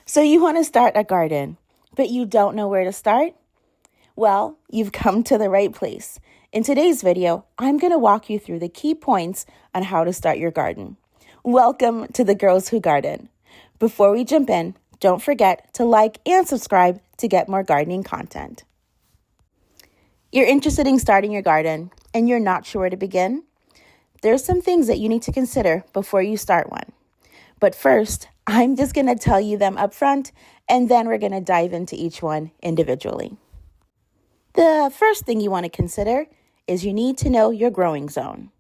So you want to start a garden, but you don't know where to start? Well, you've come to the right place. In today's video, I'm going to walk you through the key points on how to start your garden. Welcome to the Girls Who Garden. Before we jump in, don't forget to like and subscribe to get more gardening content. You're interested in starting your garden and you're not sure where to begin? There's some things that you need to consider before you start one. But first, I'm just going to tell you them up front, and then we're going to dive into each one individually. The first thing you want to consider is you need to know your growing zone.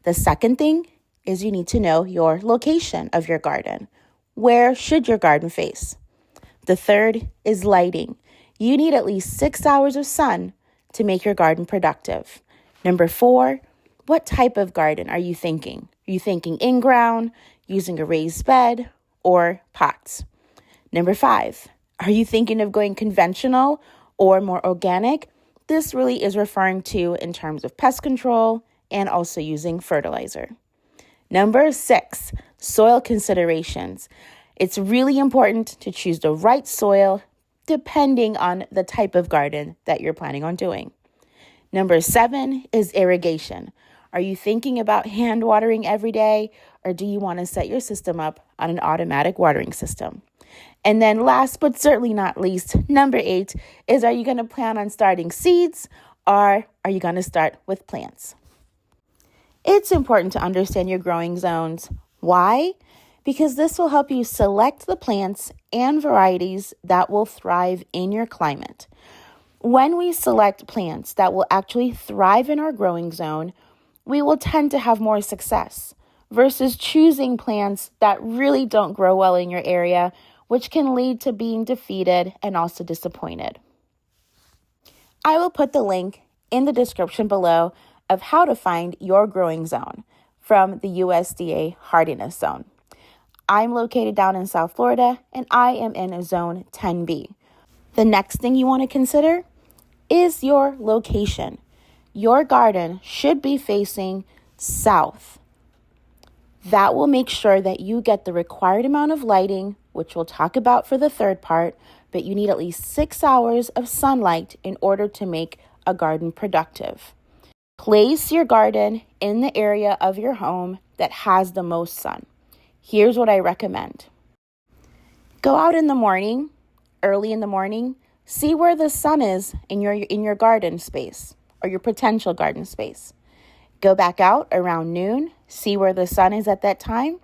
The second thing is you need to know your location of your garden. Where should your garden face? The third is lighting. You need at least 6 hours of sun to make your garden productive. Number 4, what type of garden are you thinking? Are you thinking in-ground, using a raised bed, or pots? Number 5, are you thinking of going conventional or more organic? This really is referring to in terms of pest control and also using fertilizer. Number 6, soil considerations. It's really important to choose the right soil depending on the type of garden that you're planning on doing. Number 7 is irrigation. Are you thinking about hand watering every day, or do you want to set your system up on an automatic watering system? And then last but certainly not least, number 8 is, are you going to plan on starting seeds, or are you going to start with plants? It's important to understand your growing zones. Why? Because this will help you select the plants and varieties that will thrive in your climate. When we select plants that will actually thrive in our growing zone, we will tend to have more success versus choosing plants that really don't grow well in your area, which can lead to being defeated and also disappointed. I will put the link in the description below of how to find your growing zone from the USDA hardiness zone. I'm located down in South Florida and I am in zone 10B. The next thing you want to consider is your location. Your garden should be facing south. That will make sure that you get the required amount of lighting, which we'll talk about for the third part, but you need at least 6 hours of sunlight in order to make a garden productive. Place your garden in the area of your home that has the most sun. Here's what I recommend. Go out in the morning, early in the morning, see where the sun is in your garden space or your potential garden space. Go back out around noon, see where the sun is at that time,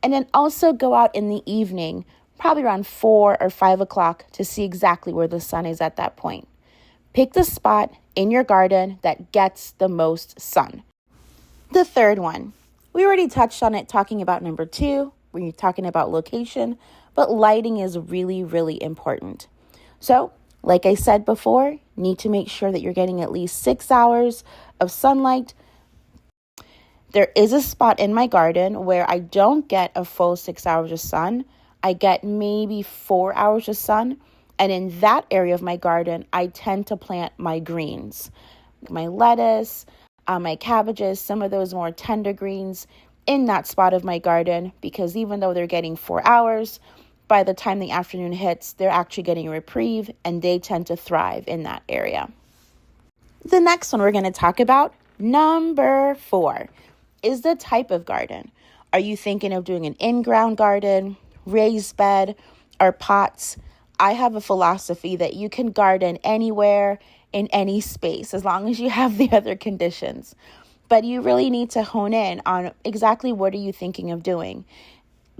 and then also go out in the evening, probably around 4 or 5 o'clock, to see exactly where the sun is at that point. Pick the spot in your garden that gets the most sun. The third one, we already touched on it talking about number 2, when you're talking about location, but lighting is really, really important. So, like I said before, need to make sure that you're getting at least 6 hours of sunlight. There is a spot in my garden where I don't get a full 6 hours of sun. I get maybe 4 hours of sun. And in that area of my garden, I tend to plant my greens, my lettuce, my cabbages, some of those more tender greens in that spot of my garden, because even though they're getting 4 hours, by the time the afternoon hits, they're actually getting a reprieve and they tend to thrive in that area. The next one we're going to talk about, number 4, is the type of garden. Are you thinking of doing an in-ground garden, raised bed, or pots? I have a philosophy that you can garden anywhere in any space as long as you have the other conditions. But you really need to hone in on exactly what are you thinking of doing.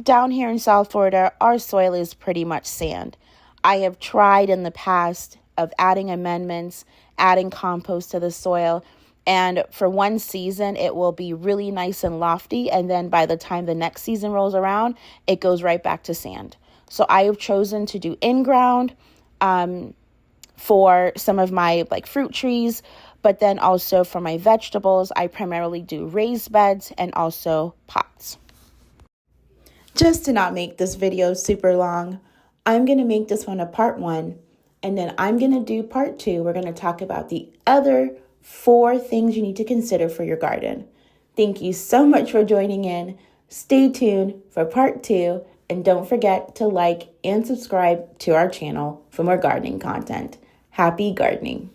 Down here in South Florida, our soil is pretty much sand. I have tried in the past of adding amendments, adding compost to the soil, and for one season, it will be really nice and lofty, and then by the time the next season rolls around, it goes right back to sand. So I have chosen to do in-ground for some of my fruit trees, but then also for my vegetables, I primarily do raised beds and also pots. Just to not make this video super long, I'm going to make this one a part 1, and then I'm going to do part 2. We're going to talk about the other 4 things you need to consider for your garden. Thank you so much for joining in. Stay tuned for part 2, And don't forget to like and subscribe to our channel for more gardening content. Happy gardening!